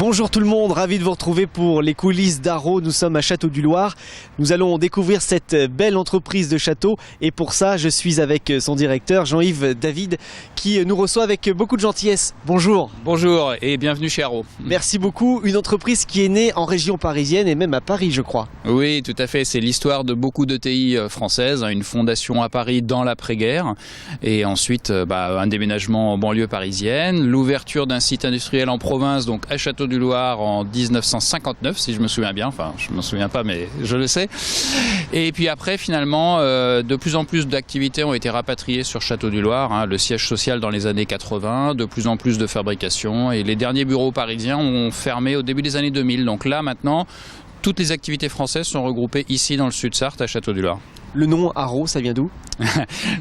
Bonjour tout le monde, ravi de vous retrouver pour les coulisses d'Arro. Nous sommes à Château-du-Loir. Nous allons découvrir cette belle entreprise de château et pour ça je suis avec son directeur Jean-Yves David qui nous reçoit avec beaucoup de gentillesse. Bonjour. Bonjour et bienvenue chez Arro. Merci beaucoup. Une entreprise qui est née en région parisienne et même à Paris je crois. Oui tout à fait, c'est l'histoire de beaucoup d'ETI françaises, une fondation à Paris dans l'après-guerre et ensuite un déménagement en banlieue parisienne, l'ouverture d'un site industriel en province donc à Château-du-Loir en 1959 si je me souviens bien, enfin je ne me souviens pas mais je le sais. Et puis après finalement de plus en plus d'activités ont été rapatriées sur Château-du-Loir, le siège social dans les années 80, de plus en plus de fabrication et les derniers bureaux parisiens ont fermé au début des années 2000. Donc là maintenant toutes les activités françaises sont regroupées ici dans le Sud-Sarthe à Château-du-Loir. Le nom Arro, ça vient d'où?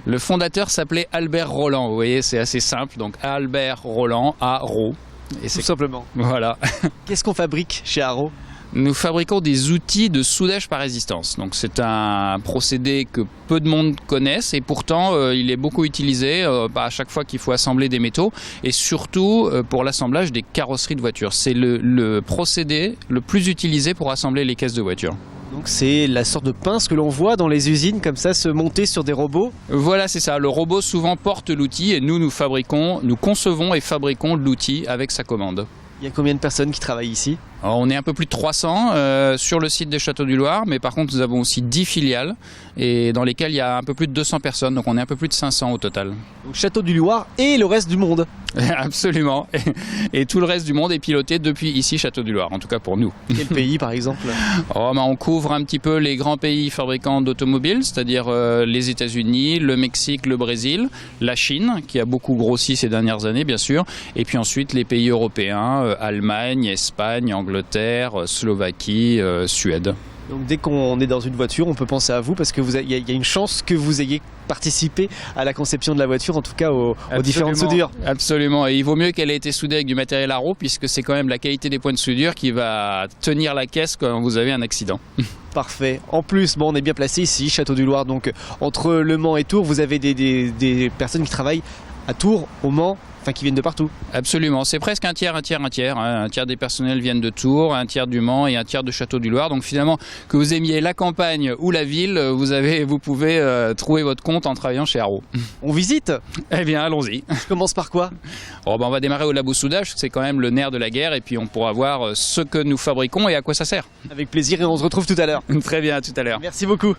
Le fondateur s'appelait Albert Roland, vous voyez c'est assez simple, donc Albert Roland, Arro. Et tout simplement. Voilà. Qu'est-ce qu'on fabrique chez Arro? Nous fabriquons des outils de soudage par résistance. Donc c'est un procédé que peu de monde connaissent et pourtant il est beaucoup utilisé à chaque fois qu'il faut assembler des métaux et surtout pour l'assemblage des carrosseries de voitures. C'est le procédé le plus utilisé pour assembler les caisses de voitures. Donc c'est la sorte de pince que l'on voit dans les usines comme ça se monter sur des robots? Voilà c'est ça, le robot souvent porte l'outil et nous concevons et fabriquons l'outil avec sa commande. Il y a combien de personnes qui travaillent ici? Alors, on est un peu plus de 300 sur le site des Châteaux-du-Loir, mais par contre nous avons aussi 10 filiales et dans lesquelles il y a un peu plus de 200 personnes, donc on est un peu plus de 500 au total. Donc Château-du-Loir et le reste du monde? Absolument, et tout le reste du monde est piloté depuis ici Château-du-Loir, en tout cas pour nous. Quel pays par exemple? On couvre un petit peu les grands pays fabricants d'automobiles, c'est-à-dire les États-Unis, le Mexique, le Brésil, la Chine, qui a beaucoup grossi ces dernières années bien sûr, et puis ensuite les pays européens, Allemagne, Espagne, Angleterre, Slovaquie, Suède. Donc dès qu'on est dans une voiture, on peut penser à vous parce que il y a une chance que vous ayez participé à la conception de la voiture, en tout cas aux différentes soudures. Absolument, et il vaut mieux qu'elle ait été soudée avec du matériel Arro puisque c'est quand même la qualité des points de soudure qui va tenir la caisse quand vous avez un accident. Parfait. En plus, on est bien placé ici, Château-du-Loir, donc entre Le Mans et Tours, vous avez des personnes qui travaillent à Tours, au Mans, qui viennent de partout. Absolument, c'est presque un tiers. Un tiers des personnels viennent de Tours, un tiers du Mans et un tiers de Château-du-Loir. Donc finalement, que vous aimiez la campagne ou la ville, vous pouvez trouver votre compte en travaillant chez Arro. On visite? Eh bien, allons-y. Je commence par quoi? On va démarrer au labo soudage, c'est quand même le nerf de la guerre et puis on pourra voir ce que nous fabriquons et à quoi ça sert. Avec plaisir et on se retrouve tout à l'heure. Très bien, à tout à l'heure. Merci beaucoup.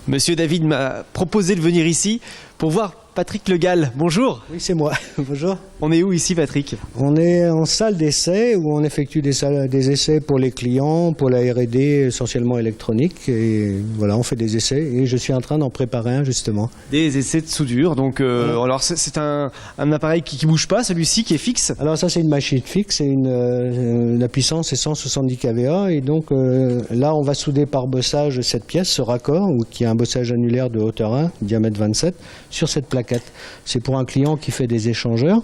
Monsieur David m'a proposé de venir ici pour voir Patrick Le Gall. Bonjour. Oui, c'est moi. Bonjour. On est où ici, Patrick? On est en salle d'essai où on effectue des essais pour les clients, pour la R&D essentiellement électronique. Et voilà, on fait des essais et je suis en train d'en préparer un justement. Des essais de soudure. Donc, alors c'est un appareil qui bouge pas, celui-ci qui est fixe. Alors ça, c'est une machine fixe. La puissance est 170 kVA et donc là, on va souder par bossage cette pièce, ce raccord, qui a un bossage annulaire de hauteur 1, diamètre 27, sur cette plaquette. C'est pour un client qui fait des échangeurs.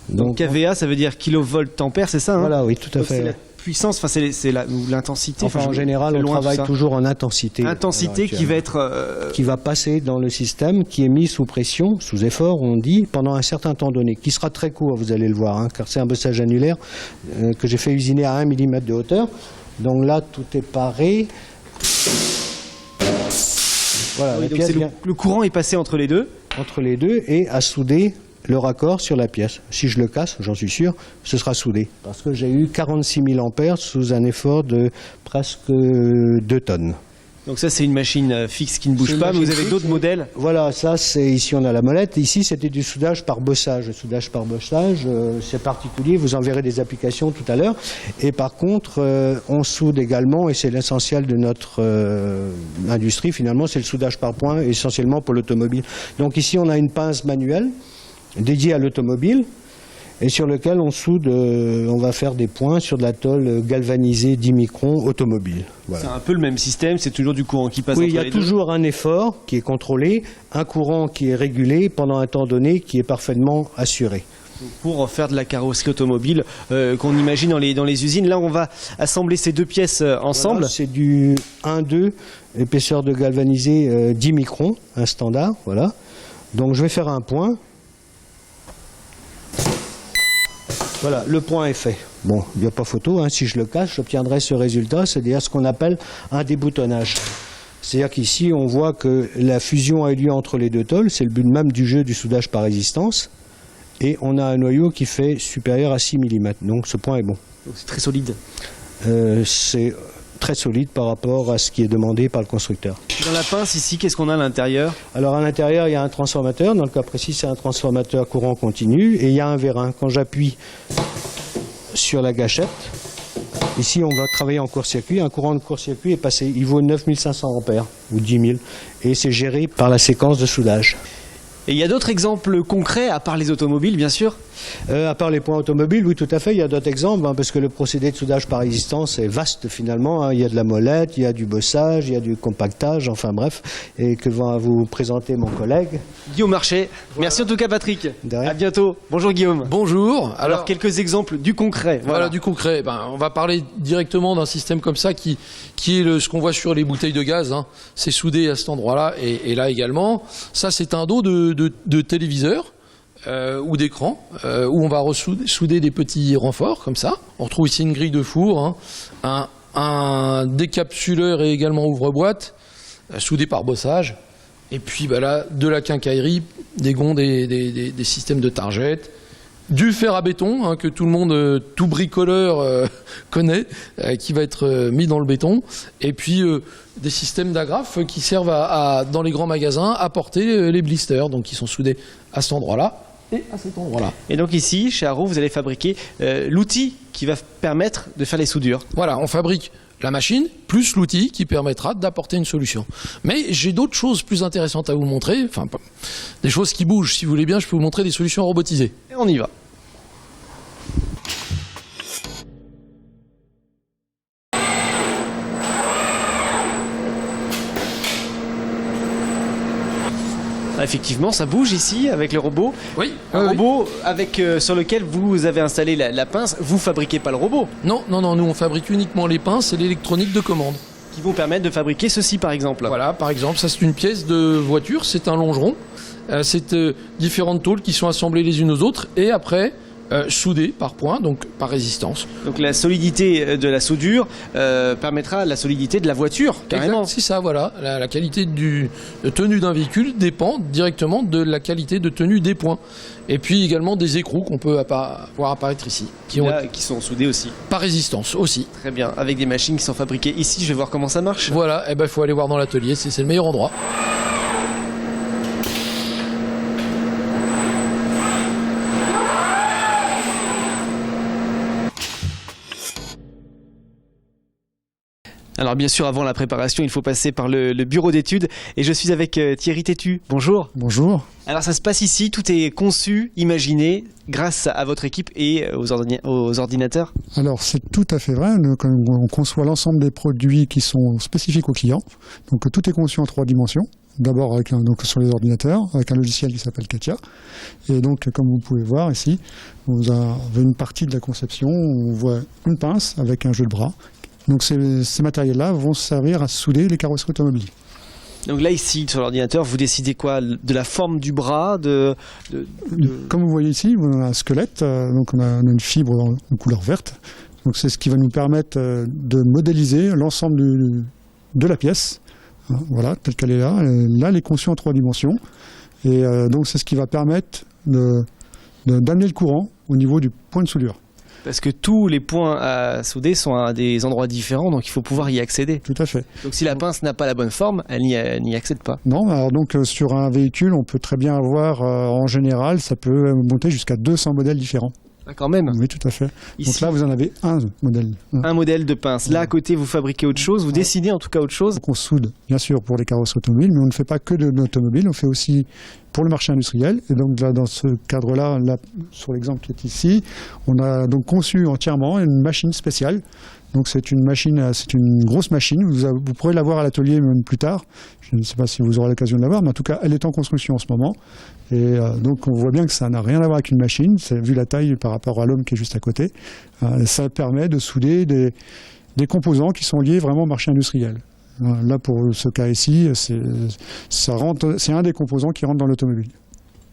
Donc kVA, ça veut dire kilovoltampère, c'est ça, hein? Voilà, oui, tout à fait. C'est la puissance, c'est l'intensité. Enfin, en général, on travaille toujours en intensité. Intensité qui va être... qui va passer dans le système, qui est mis sous pression, sous effort, on dit, pendant un certain temps donné, qui sera très court, vous allez le voir, car c'est un bossage annulaire que j'ai fait usiner à 1 mm de hauteur. Donc là, tout est paré. Voilà, oui, le courant est passé entre les deux. Entre les deux et à souder le raccord sur la pièce. Si je le casse, j'en suis sûr, ce sera soudé. Parce que j'ai eu 46 000 ampères sous un effort de presque 2 tonnes. Donc ça, c'est une machine fixe qui ne bouge pas, mais vous avez d'autres modèles? Voilà, ça, c'est ici, on a la molette. Ici, c'était du soudage par bossage. Le soudage par bossage, c'est particulier. Vous en verrez des applications tout à l'heure. Et par contre, on soude également, et c'est l'essentiel de notre industrie, finalement, c'est le soudage par point, essentiellement pour l'automobile. Donc ici, on a une pince manuelle dédiée à l'automobile, et sur lequel on soude, on va faire des points sur de la tôle galvanisée 10 microns automobile. Voilà. C'est un peu le même système, c'est toujours du courant qui passe entre les deux. Oui, il y a toujours un effort qui est contrôlé, un courant qui est régulé pendant un temps donné qui est parfaitement assuré. Pour faire de la carrosserie automobile qu'on imagine dans les usines. Là, on va assembler ces deux pièces ensemble. Voilà, c'est du 1,2, épaisseur de galvanisé 10 microns, un standard. Voilà. Donc je vais faire un point. Voilà, le point est fait. Bon, il n'y a pas photo, hein. Si je le cache, j'obtiendrai ce résultat, c'est-à-dire ce qu'on appelle un déboutonnage. C'est-à-dire qu'ici, on voit que la fusion a eu lieu entre les deux tôles, c'est le but même du jeu du soudage par résistance, et on a un noyau qui fait supérieur à 6 mm, donc ce point est bon. C'est très solide. C'est très solide par rapport à ce qui est demandé par le constructeur. Dans la pince ici, qu'est-ce qu'on a à l'intérieur? Alors à l'intérieur, il y a un transformateur, dans le cas précis, c'est un transformateur courant continu, et il y a un vérin. Quand j'appuie sur la gâchette, ici on va travailler en court-circuit, un courant de court-circuit est passé, il vaut 9500 ampères, ou 10 000, et c'est géré par la séquence de soudage. Et il y a d'autres exemples concrets, à part les automobiles, bien sûr? À part les points automobiles, oui, tout à fait, il y a d'autres exemples, hein, parce que le procédé de soudage par résistance est vaste finalement, hein. Il y a de la molette, il y a du bossage, il y a du compactage, enfin bref, et que va vous présenter mon collègue. Guillaume Marchais. Voilà. Merci en tout cas, Patrick. À bientôt. Bonjour Guillaume. Bonjour. Alors quelques exemples du concret. Voilà du concret. On va parler directement d'un système comme ça qui est ce qu'on voit sur les bouteilles de gaz, hein. C'est soudé à cet endroit-là et là également. Ça, c'est un dos de téléviseur. Ou d'écran, où on va souder des petits renforts comme ça. On retrouve ici une grille de four, hein, un décapsuleur et également ouvre-boîte, soudé par bossage. Et puis là, de la quincaillerie, des gonds, des systèmes de targettes, du fer à béton, hein, que tout le monde, tout bricoleur connaît, qui va être mis dans le béton. Et puis des systèmes d'agrafes qui servent dans les grands magasins à porter les blisters, donc qui sont soudés à cet endroit-là et à cet endroit-là. Et donc ici, chez Arrow, vous allez fabriquer l'outil qui va permettre de faire les soudures. Voilà, on fabrique la machine plus l'outil qui permettra d'apporter une solution. Mais j'ai d'autres choses plus intéressantes à vous montrer, enfin des choses qui bougent. Si vous voulez bien, je peux vous montrer des solutions robotisées. Et on y va. Effectivement, ça bouge ici avec le robot. Oui. Un robot avec, sur lequel vous avez installé la pince. Vous fabriquez pas le robot. Non, nous on fabrique uniquement les pinces et l'électronique de commande. Qui vont permettre de fabriquer ceci par exemple. Voilà, par exemple, ça c'est une pièce de voiture, c'est un longeron. C'est différentes tôles qui sont assemblées les unes aux autres et après soudées par points, donc par résistance. Donc la solidité de la soudure permettra la solidité de la voiture, carrément. C'est ça, voilà. La qualité de tenue d'un véhicule dépend directement de la qualité de tenue des points. Et puis également des écrous qu'on peut voir apparaître ici. Qui sont soudés aussi. Par résistance aussi. Très bien, avec des machines qui sont fabriquées ici. Je vais voir comment ça marche. Voilà, il faut aller voir dans l'atelier, c'est le meilleur endroit. Alors bien sûr, avant la préparation, il faut passer par le bureau d'études. Et je suis avec Thierry Tétu. Bonjour. Bonjour. Alors ça se passe ici, tout est conçu, imaginé, grâce à votre équipe et aux ordinateurs. Alors c'est tout à fait vrai. On conçoit l'ensemble des produits qui sont spécifiques aux clients. Donc tout est conçu en 3 dimensions. D'abord sur les ordinateurs, avec un logiciel qui s'appelle Katia. Et donc, comme vous pouvez voir ici, vous avez une partie de la conception. On voit une pince avec un jeu de bras. Donc ces matériels-là vont servir à souder les carrosseries automobiles. Donc là, ici, sur l'ordinateur, vous décidez quoi? De la forme du bras Comme vous voyez ici, on a un squelette, donc on a une fibre de couleur verte. Donc c'est ce qui va nous permettre de modéliser l'ensemble de la pièce, hein, voilà, telle qu'elle est là. Là, elle est conçue en 3 dimensions. Et donc c'est ce qui va permettre d'amener le courant au niveau du point de soudure. Parce que tous les points à souder sont à des endroits différents, donc il faut pouvoir y accéder. Tout à fait. Donc si la pince n'a pas la bonne forme, elle n'y accède pas. Non, alors donc sur un véhicule, on peut très bien avoir, en général, ça peut monter jusqu'à 200 modèles différents. Ah, quand même. Oui, tout à fait. Ici, donc là, vous en avez un modèle. Un modèle de pince. Là, à côté, vous fabriquez autre chose, vous décidez en tout cas autre chose. Donc on soude, bien sûr, pour les carrosseries automobiles, mais on ne fait pas que de l'automobile, on fait aussi pour le marché industriel. Et donc là, dans ce cadre-là, là, sur l'exemple qui est ici, on a donc conçu entièrement une machine spéciale. Donc c'est une machine, c'est une grosse machine. Vous pourrez la voir à l'atelier même plus tard. Je ne sais pas si vous aurez l'occasion de la voir, mais en tout cas, elle est en construction en ce moment. Et donc on voit bien que ça n'a rien à voir avec une machine, vu la taille par rapport à l'homme qui est juste à côté. Ça permet de souder des composants qui sont liés vraiment au marché industriel. Là, pour ce cas ici, c'est un des composants qui rentre dans l'automobile.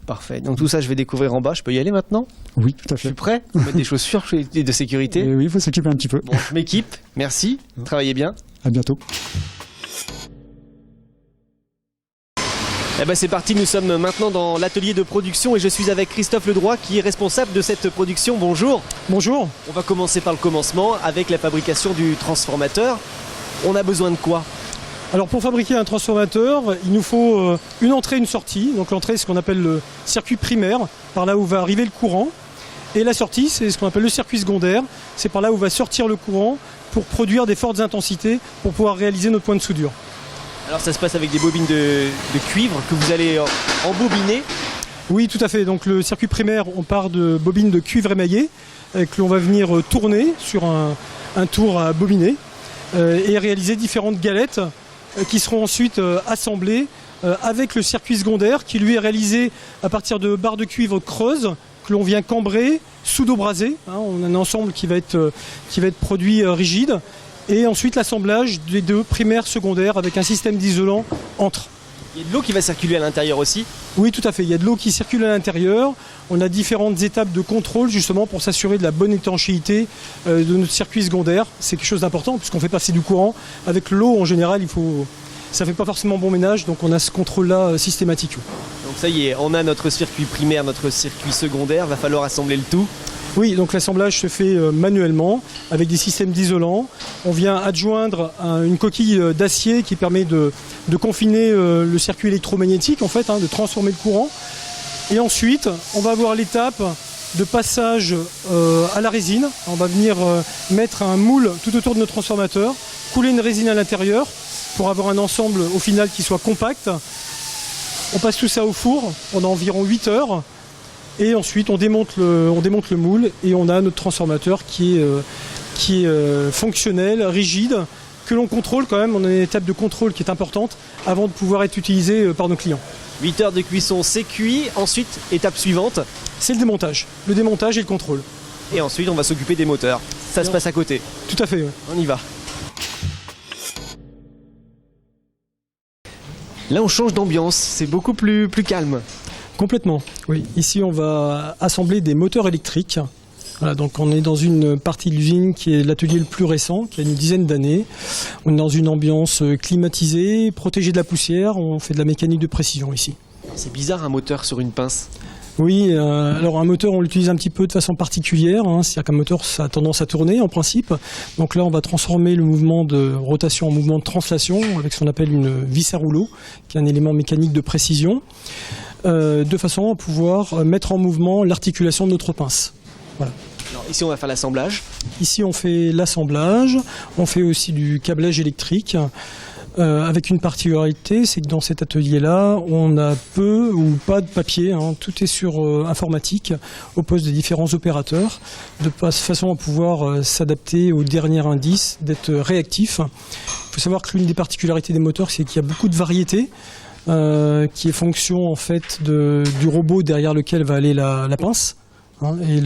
Parfait. Donc tout ça, je vais découvrir en bas. Je peux y aller maintenant? Oui, tout à Je suis fait. prêt? Faut mettre des chaussures de sécurité. Et oui, il faut s'équiper un petit peu. Bon, je m'équipe. Merci. Travaillez bien. À bientôt. Eh ben c'est parti, nous sommes maintenant dans l'atelier de production et je suis avec Christophe Ledroit qui est responsable de cette production. Bonjour. Bonjour. On va commencer par le commencement avec la fabrication du transformateur. On a besoin de quoi? Alors pour fabriquer un transformateur, il nous faut une entrée et une sortie. Donc l'entrée, c'est ce qu'on appelle le circuit primaire, par là où va arriver le courant. Et la sortie, c'est ce qu'on appelle le circuit secondaire. C'est par là où va sortir le courant pour produire des fortes intensités pour pouvoir réaliser notre point de soudure. Alors ça se passe avec des bobines de cuivre que vous allez embobiner. Oui, tout à fait. Donc le circuit primaire, on part de bobines de cuivre émaillé que l'on va venir tourner sur un tour à bobiner et réaliser différentes galettes qui seront ensuite assemblées avec le circuit secondaire qui lui est réalisé à partir de barres de cuivre creuses que l'on vient cambrer, pseudo-braser. On a un ensemble qui va être produit rigide. Et ensuite l'assemblage des deux primaires secondaires avec un système d'isolant entre. Il y a de l'eau qui va circuler à l'intérieur aussi? Oui, tout à fait. Il y a de l'eau qui circule à l'intérieur. On a différentes étapes de contrôle justement pour s'assurer de la bonne étanchéité de notre circuit secondaire. C'est quelque chose d'important puisqu'on fait passer du courant. Avec l'eau en général, ça ne fait pas forcément bon ménage, donc on a ce contrôle-là systématique. Donc ça y est, on a notre circuit primaire, notre circuit secondaire, va falloir assembler le tout. Oui, donc l'assemblage se fait manuellement avec des systèmes d'isolant. On vient adjoindre une coquille d'acier qui permet de confiner le circuit électromagnétique, en fait, de transformer le courant. Et ensuite, on va avoir l'étape de passage à la résine. On va venir mettre un moule tout autour de notre transformateur, couler une résine à l'intérieur pour avoir un ensemble au final qui soit compact. On passe tout ça au four pendant environ 8 heures. Et ensuite, on démonte le moule et on a notre transformateur qui est fonctionnel, rigide, que l'on contrôle quand même. On a une étape de contrôle qui est importante avant de pouvoir être utilisé par nos clients. 8 heures de cuisson, c'est cuit. Ensuite, étape suivante. C'est le démontage. Le démontage et le contrôle. Et ensuite, on va s'occuper des moteurs. Ça se passe à côté. Tout à fait, oui. On y va. Là, on change d'ambiance. C'est beaucoup plus calme. Complètement, oui. Ici, on va assembler des moteurs électriques. Voilà, donc on est dans une partie de l'usine qui est l'atelier le plus récent, qui a une dizaine d'années. On est dans une ambiance climatisée, protégée de la poussière. On fait de la mécanique de précision ici. C'est bizarre un moteur sur une pince. Oui, alors un moteur, on l'utilise un petit peu de façon particulière. C'est-à-dire qu'un moteur, ça a tendance à tourner en principe. Donc là, on va transformer le mouvement de rotation en mouvement de translation avec ce qu'on appelle une vis à rouleau, qui est un élément mécanique de précision. De façon à pouvoir mettre en mouvement l'articulation de notre pince. Voilà. Alors ici on va faire l'assemblage. Ici on fait l'assemblage, on fait aussi du câblage électrique avec une particularité, c'est que dans cet atelier-là, on a peu ou pas de papier, tout est sur informatique au poste des différents opérateurs, de façon à pouvoir s'adapter aux derniers indices, d'être réactif. Il faut savoir que l'une des particularités des moteurs, c'est qu'il y a beaucoup de variétés. Qui est fonction en fait du robot derrière lequel va aller la pince. Et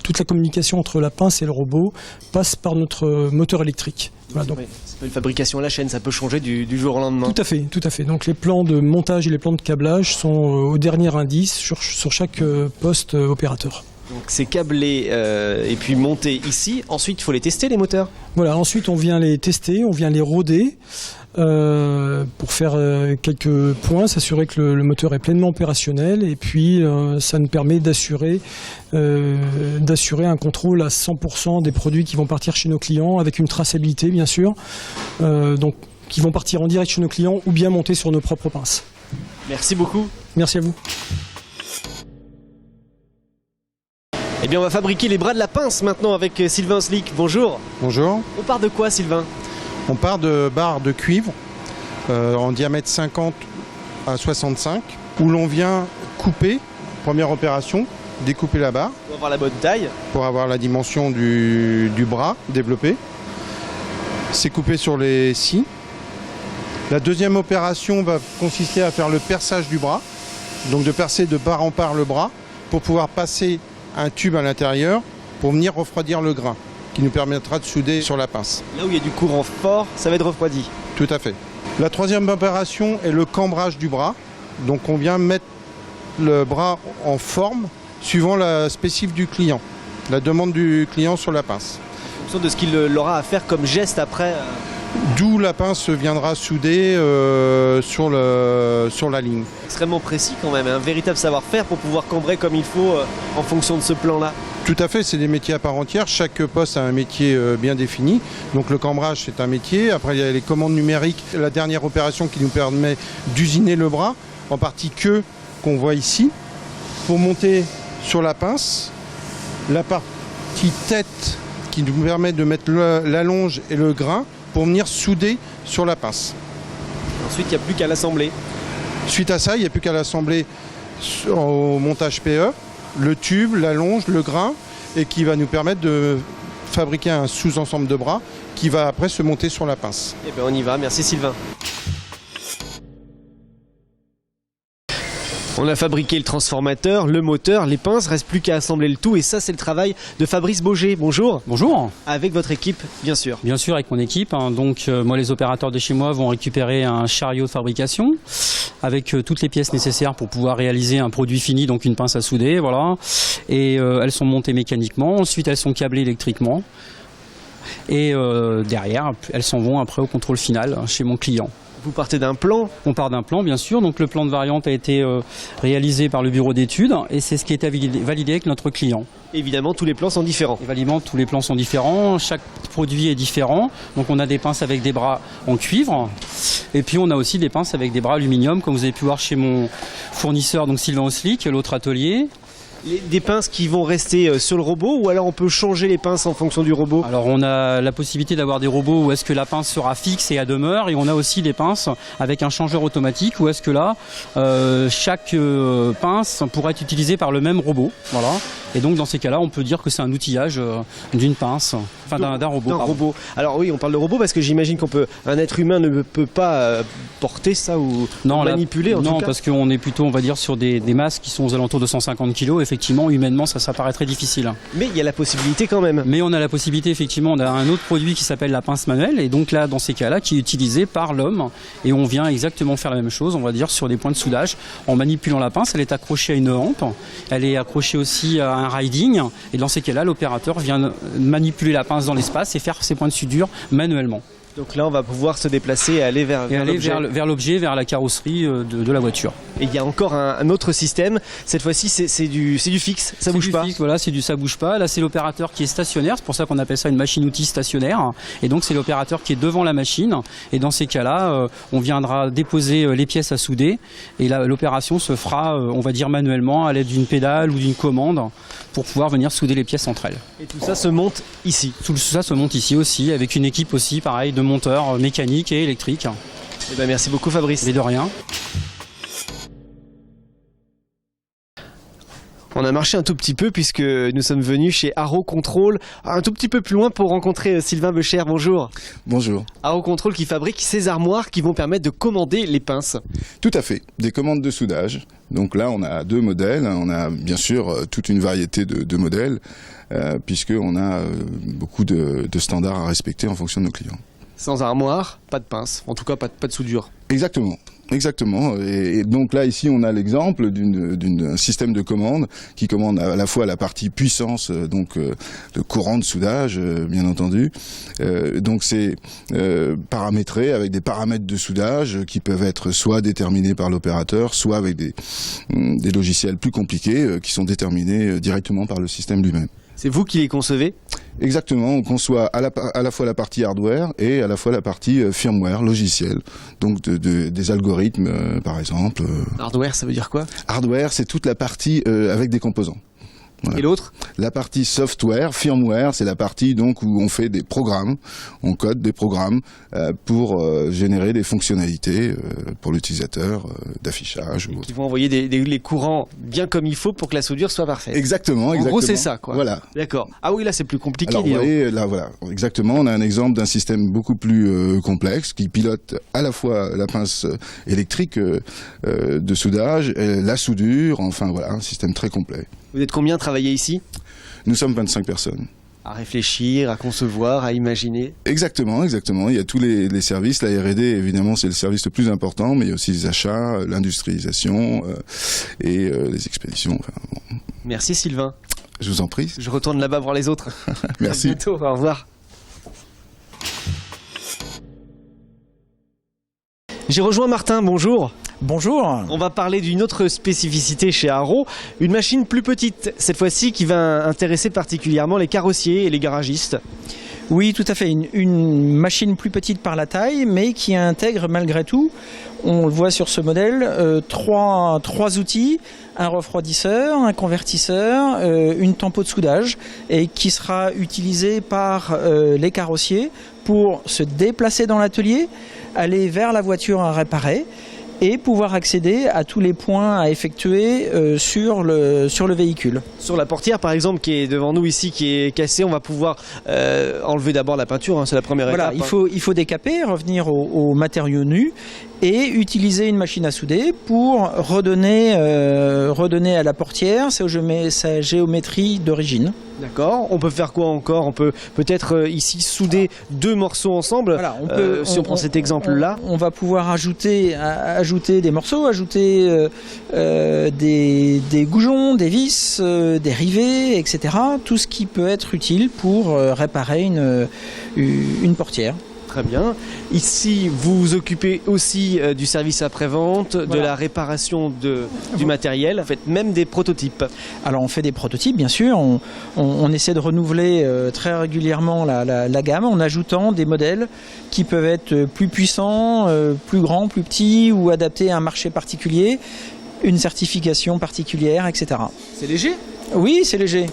toute la communication entre la pince et le robot passe par notre moteur électrique. Voilà, donc, c'est pas une fabrication à la chaîne, ça peut changer du jour au lendemain. Tout à fait, tout à fait. Donc les plans de montage et les plans de câblage sont au dernier indice sur chaque poste opérateur. Donc c'est câblé et puis monté ici. Ensuite, il faut les tester les moteurs. Voilà, ensuite on vient les tester, on vient les roder. Pour faire quelques points, s'assurer que le moteur est pleinement opérationnel et puis ça nous permet d'assurer un contrôle à 100% des produits qui vont partir chez nos clients avec une traçabilité bien sûr, donc qui vont partir en direct chez nos clients ou bien monter sur nos propres pinces. Merci beaucoup. Merci à vous. Eh bien on va fabriquer les bras de la pince maintenant avec Sylvain Slick. Bonjour. Bonjour. On part de quoi Sylvain ? On part de barres de cuivre en diamètre 50 à 65 où l'on vient couper, première opération, découper la barre. Pour avoir la bonne taille. Pour avoir la dimension du bras développé. C'est coupé sur les scies. La deuxième opération va consister à faire le perçage du bras. Donc de percer de part en part le bras pour pouvoir passer un tube à l'intérieur pour venir refroidir le grain, qui nous permettra de souder sur la pince. Là où il y a du courant fort, ça va être refroidi. Tout à fait. La troisième opération est le cambrage du bras. Donc on vient mettre le bras en forme suivant la spécifique du client, la demande du client sur la pince. En fonction de ce qu'il aura à faire comme geste après. D'où la pince viendra souder sur la ligne. Extrêmement précis quand même, un véritable savoir-faire pour pouvoir cambrer comme il faut en fonction de ce plan-là. Tout à fait, c'est des métiers à part entière. Chaque poste a un métier bien défini. Donc le cambrage, c'est un métier. Après, il y a les commandes numériques, la dernière opération qui nous permet d'usiner le bras, en partie queue qu'on voit ici, pour monter sur la pince. La partie tête qui nous permet de mettre la longe et le grain pour venir souder sur la pince. Ensuite, il n'y a plus qu'à l'assembler. Suite à ça, il n'y a plus qu'à l'assembler au montage PE, le tube, la longe, le grain, et qui va nous permettre de fabriquer un sous-ensemble de bras qui va après se monter sur la pince. Eh bien, on y va. Merci Sylvain. On a fabriqué le transformateur, le moteur, les pinces, reste plus qu'à assembler le tout et ça c'est le travail de Fabrice Bauger. Bonjour. Bonjour. Avec votre équipe, bien sûr. Bien sûr, avec mon équipe. Donc moi, les opérateurs de chez moi vont récupérer un chariot de fabrication avec toutes les pièces nécessaires pour pouvoir réaliser un produit fini, donc une pince à souder, voilà. Et elles sont montées mécaniquement. Ensuite, elles sont câblées électriquement. Et derrière, elles s'en vont après au contrôle final chez mon client. Vous partez d'un plan? On part d'un plan, bien sûr. Donc le plan de variante a été réalisé par le bureau d'études et c'est ce qui a été validé avec notre client. Évidemment, tous les plans sont différents. Évidemment, tous les plans sont différents. Chaque produit est différent. Donc on a des pinces avec des bras en cuivre. Et puis on a aussi des pinces avec des bras aluminium, comme vous avez pu voir chez mon fournisseur, donc Sylvain Oslic, l'autre atelier. Des pinces qui vont rester sur le robot ou alors on peut changer les pinces en fonction du robot? Alors on a la possibilité d'avoir des robots où est-ce que la pince sera fixe et à demeure, et on a aussi des pinces avec un changeur automatique où est-ce que là chaque pince pourra être utilisée par le même robot. Voilà. Et donc dans ces cas-là, on peut dire que c'est un outillage d'une pince, enfin d'un robot. D'un robot. Alors oui, on parle de robot parce que j'imagine un être humain ne peut pas porter ça ou manipuler en tout cas. Non, parce qu'on est plutôt, on va dire, sur des masses qui sont aux alentours de 150 kg. Effectivement, humainement, ça paraît très difficile. Mais il y a la possibilité quand même. Mais on a la possibilité, effectivement, on a un autre produit qui s'appelle la pince manuelle, et donc là, dans ces cas-là, qui est utilisé par l'homme, et on vient exactement faire la même chose, on va dire, sur des points de soudage, en manipulant la pince. Elle est accrochée à une hampe, elle est accrochée aussi à un riding, et dans ces cas-là, l'opérateur vient manipuler la pince dans l'espace et faire ses points de soudure manuellement. Donc là, on va pouvoir se déplacer et aller vers l'objet, vers la carrosserie de la voiture. Et il y a encore un autre système. Cette fois-ci, c'est du fixe, ça bouge pas. Fixe, voilà, ça bouge pas. Là, c'est l'opérateur qui est stationnaire. C'est pour ça qu'on appelle ça une machine-outil stationnaire. Et donc, c'est l'opérateur qui est devant la machine. Et dans ces cas-là, on viendra déposer les pièces à souder. Et l'opération se fera, on va dire, manuellement à l'aide d'une pédale ou d'une commande pour pouvoir venir souder les pièces entre elles. Et tout ça se monte ici. Tout ça se monte ici aussi, avec une équipe aussi, pareil, de monteurs mécaniques et électriques. Eh ben, merci beaucoup Fabrice. Et de rien. On a marché un tout petit peu puisque nous sommes venus chez Arrow Control, un tout petit peu plus loin pour rencontrer Sylvain Becher. Bonjour. Bonjour. Arrow Control qui fabrique ces armoires qui vont permettre de commander les pinces. Tout à fait, des commandes de soudage. Donc là, on a deux modèles. On a bien sûr toute une variété de modèles puisqu'on a beaucoup de standards à respecter en fonction de nos clients. Sans armoire, pas de pince, en tout cas pas de soudure. Exactement. Exactement. Et donc là, ici, on a l'exemple d'un système de commande qui commande à la fois la partie puissance, donc le courant de soudage, bien entendu. Donc c'est paramétré avec des paramètres de soudage qui peuvent être soit déterminés par l'opérateur, soit avec des logiciels plus compliqués qui sont déterminés directement par le système lui-même. C'est vous qui les concevez ? Exactement, on conçoit à la fois la partie hardware et à la fois la partie firmware, logiciel. Donc des algorithmes, par exemple. Hardware, ça veut dire quoi ? Hardware, c'est toute la partie avec des composants. Voilà. Et l'autre ? La partie software, firmware, c'est la partie donc où on fait des programmes, on code des programmes pour générer des fonctionnalités pour l'utilisateur d'affichage. Qui vont envoyer les courants bien comme il faut pour que la soudure soit parfaite. Exactement. En gros, c'est ça, quoi. Voilà. D'accord. Ah oui, là, c'est plus compliqué. Alors, vous voyez, là, voilà. Exactement. On a un exemple d'un système beaucoup plus complexe qui pilote à la fois la pince électrique de soudage, la soudure, enfin voilà, un système très complet. Vous êtes combien à travailler ici ? Nous sommes 25 personnes. À réfléchir, à concevoir, à imaginer. Exactement. Il y a tous les services. La R&D, évidemment, c'est le service le plus important, mais il y a aussi les achats, l'industrialisation et les expéditions. Enfin, bon. Merci Sylvain. Je vous en prie. Je retourne là-bas voir les autres. Merci. À bientôt, au revoir. J'ai rejoint Martin, bonjour. Bonjour. On va parler d'une autre spécificité chez Arrow, une machine plus petite, cette fois-ci qui va intéresser particulièrement les carrossiers et les garagistes. Oui, tout à fait. Une machine plus petite par la taille, mais qui intègre malgré tout, on le voit sur ce modèle, trois outils, un refroidisseur, un convertisseur, une tempo de soudage, et qui sera utilisé par les carrossiers pour se déplacer dans l'atelier, aller vers la voiture à réparer, et pouvoir accéder à tous les points à effectuer sur le véhicule. Sur la portière par exemple qui est devant nous ici, qui est cassée, on va pouvoir enlever d'abord la peinture, hein, c'est la première étape. Voilà, il faut décaper, revenir aux matériaux nus et utiliser une machine à souder pour redonner à la portière sa géométrie d'origine. D'accord, on peut faire quoi encore? On peut peut-être ici souder deux morceaux ensemble, voilà, si on prend cet exemple-là. On va pouvoir ajouter des morceaux, ajouter des goujons, des vis, des rivets, etc. Tout ce qui peut être utile pour réparer une portière. Très bien. Ici, vous vous occupez aussi du service après-vente, de la réparation du matériel, vous faites même des prototypes. Alors on fait des prototypes, bien sûr. On essaie de renouveler très régulièrement la gamme en ajoutant des modèles qui peuvent être plus puissants, plus grands, plus petits ou adaptés à un marché particulier, une certification particulière, etc. C'est léger? Oui, c'est léger.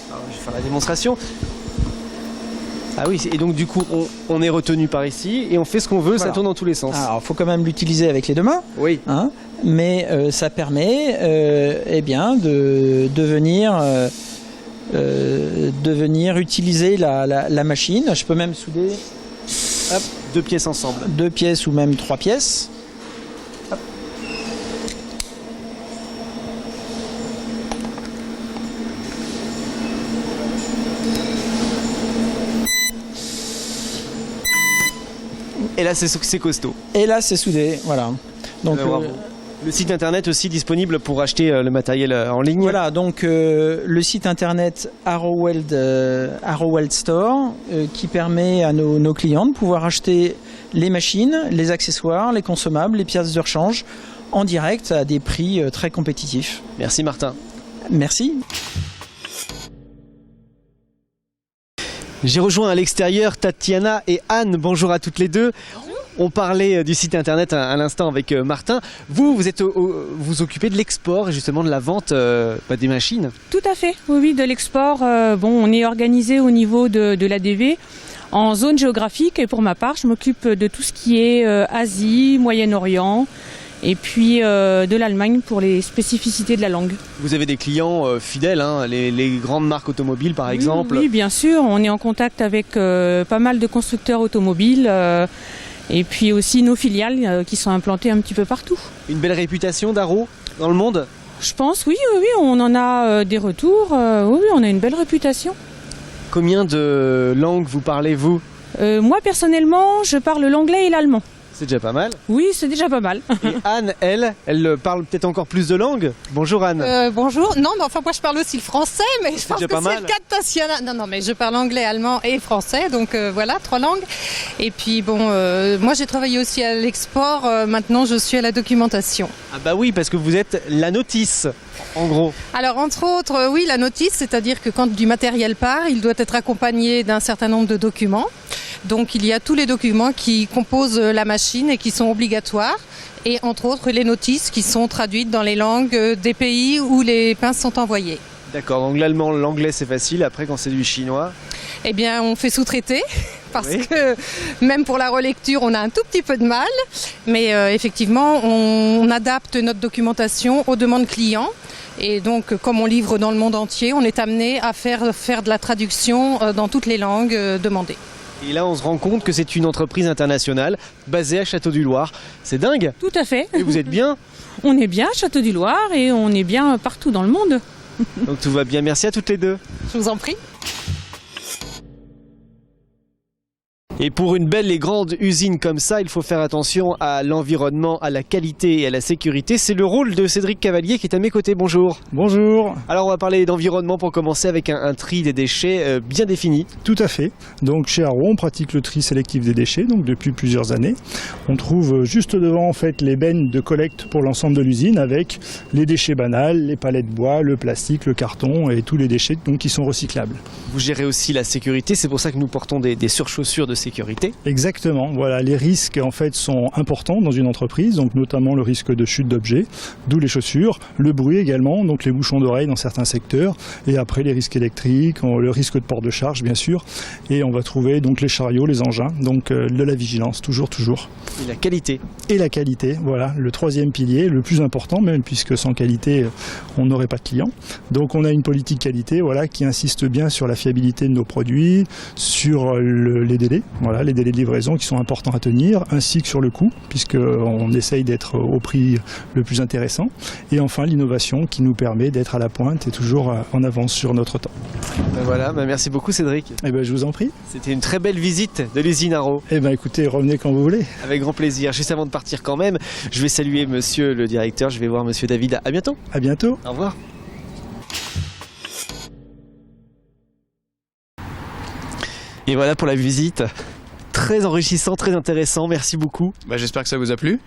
Alors, je vais faire la démonstration. Ah oui, et donc du coup on est retenu par ici et on fait ce qu'on veut, voilà. Ça tourne dans tous les sens. Alors il faut quand même l'utiliser avec les deux mains, oui. Hein, mais ça permet de venir utiliser la machine. Je peux même souder deux pièces ensemble. Deux pièces ou même trois pièces. Hop. Et là c'est costaud. Et là c'est soudé, voilà. Donc le site internet aussi disponible pour acheter le matériel en ligne. Voilà, donc le site internet Arrowweld Store qui permet à nos clients de pouvoir acheter les machines, les accessoires, les consommables, les pièces de rechange en direct à des prix très compétitifs. Merci Martin. Merci. J'ai rejoint à l'extérieur Tatiana et Anne. Bonjour à toutes les deux. Bonjour. On parlait du site internet à l'instant avec Martin. Vous vous occupez de l'export et justement de la vente des machines. Tout à fait, oui, de l'export. On est organisé au niveau de l'ADV en zone géographique et pour ma part, je m'occupe de tout ce qui est Asie, Moyen-Orient. Et puis de l'Allemagne pour les spécificités de la langue. Vous avez des clients fidèles, hein, les grandes marques automobiles par exemple? Oui, bien sûr. On est en contact avec pas mal de constructeurs automobiles et puis aussi nos filiales qui sont implantées un petit peu partout. Une belle réputation d'Arrow dans le monde? Je pense, oui, on en a des retours. Oui, on a une belle réputation. Combien de langues vous parlez-vous? Moi, personnellement, je parle l'anglais et l'allemand. C'est déjà pas mal. Oui, c'est déjà pas mal. Et Anne, elle parle peut-être encore plus de langues. Bonjour Anne. Bonjour. Non, mais enfin moi je parle aussi le français, mais je pense que c'est le cas de Tatiana. Non, mais je parle anglais, allemand et français, donc voilà, 3 langues. Et puis bon, moi j'ai travaillé aussi à l'export, maintenant je suis à la documentation. Ah bah oui, parce que vous êtes la notice, en gros. Alors entre autres, oui, la notice, c'est-à-dire que quand du matériel part, il doit être accompagné d'un certain nombre de documents. Donc il y a tous les documents qui composent la machine et qui sont obligatoires et entre autres les notices qui sont traduites dans les langues des pays où les pinces sont envoyées. D'accord, donc l'allemand, l'anglais c'est facile, après quand c'est du chinois? Eh bien on fait sous-traiter parce que même pour la relecture on a un tout petit peu de mal, mais effectivement on adapte notre documentation aux demandes clients. Et donc, comme on livre dans le monde entier, on est amené à faire de la traduction dans toutes les langues demandées. Et là, on se rend compte que c'est une entreprise internationale basée à Château-du-Loir. C'est dingue. Tout à fait. Et vous êtes bien? On est bien à Château-du-Loir et on est bien partout dans le monde. Donc tout va bien. Merci à toutes les deux. Je vous en prie. Et pour une belle et grande usine comme ça, il faut faire attention à l'environnement, à la qualité et à la sécurité. C'est le rôle de Cédric Cavalier qui est à mes côtés. Bonjour. Bonjour. Alors on va parler d'environnement pour commencer avec un tri des déchets bien défini. Tout à fait. Donc chez Arro, on pratique le tri sélectif des déchets donc depuis plusieurs années. On trouve juste devant en fait les bennes de collecte pour l'ensemble de l'usine avec les déchets banals, les palettes de bois, le plastique, le carton et tous les déchets donc, qui sont recyclables. Vous gérez aussi la sécurité, c'est pour ça que nous portons des surchaussures de sécurité. Exactement. Voilà, les risques en fait sont importants dans une entreprise, donc notamment le risque de chute d'objets, d'où les chaussures, le bruit également, donc les bouchons d'oreilles dans certains secteurs, et après les risques électriques, le risque de port de charge bien sûr, et on va trouver donc les chariots, les engins, donc de la vigilance, toujours. Et la qualité. Et la qualité, voilà, le troisième pilier, le plus important même, puisque sans qualité, on n'aurait pas de clients. Donc on a une politique qualité, voilà, qui insiste bien sur la fiabilité de nos produits, sur les délais, voilà, les délais de livraison qui sont importants à tenir, ainsi que sur le coût, puisqu'on essaye d'être au prix le plus intéressant. Et enfin l'innovation qui nous permet d'être à la pointe et toujours en avance sur notre temps. Voilà, merci beaucoup Cédric. Je vous en prie. C'était une très belle visite de l'usine Arro. Écoutez, revenez quand vous voulez. Avec grand plaisir. Juste avant de partir quand même, je vais saluer monsieur le directeur, je vais voir monsieur David. À bientôt. À bientôt. Au revoir. Et voilà pour la visite. Très enrichissant, très intéressant, merci beaucoup. J'espère que ça vous a plu.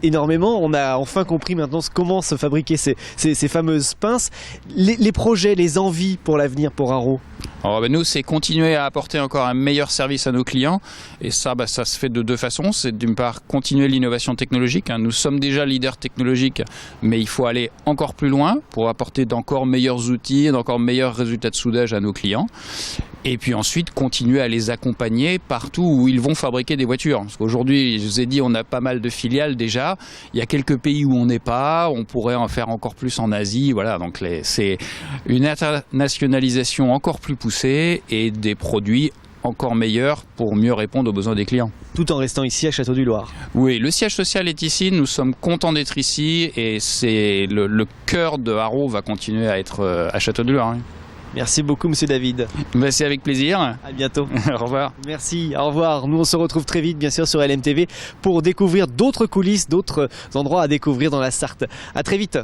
Énormément, on a enfin compris maintenant comment se fabriquer ces fameuses pinces. Les projets, les envies pour l'avenir pour Arro. Alors, nous, c'est continuer à apporter encore un meilleur service à nos clients. Et ça se fait de deux façons. C'est d'une part continuer l'innovation technologique. Nous sommes déjà leaders technologiques, mais il faut aller encore plus loin pour apporter d'encore meilleurs outils, d'encore meilleurs résultats de soudage à nos clients. Et puis ensuite, continuer à les accompagner partout où ils vont fabriquer des voitures. Parce qu'aujourd'hui, je vous ai dit, on a pas mal de filiales déjà. Il y a quelques pays où on n'est pas. On pourrait en faire encore plus en Asie. Voilà, donc c'est une internationalisation encore plus poussée et des produits encore meilleurs pour mieux répondre aux besoins des clients. Tout en restant ici à Château-du-Loir. Oui, le siège social est ici, nous sommes contents d'être ici et c'est le cœur de Arro va continuer à être à Château-du-Loir. Oui. Merci beaucoup monsieur David. C'est avec plaisir. À bientôt. Au revoir. Merci, au revoir. Nous on se retrouve très vite bien sûr sur LMTV pour découvrir d'autres coulisses, d'autres endroits à découvrir dans la Sarthe. À très vite.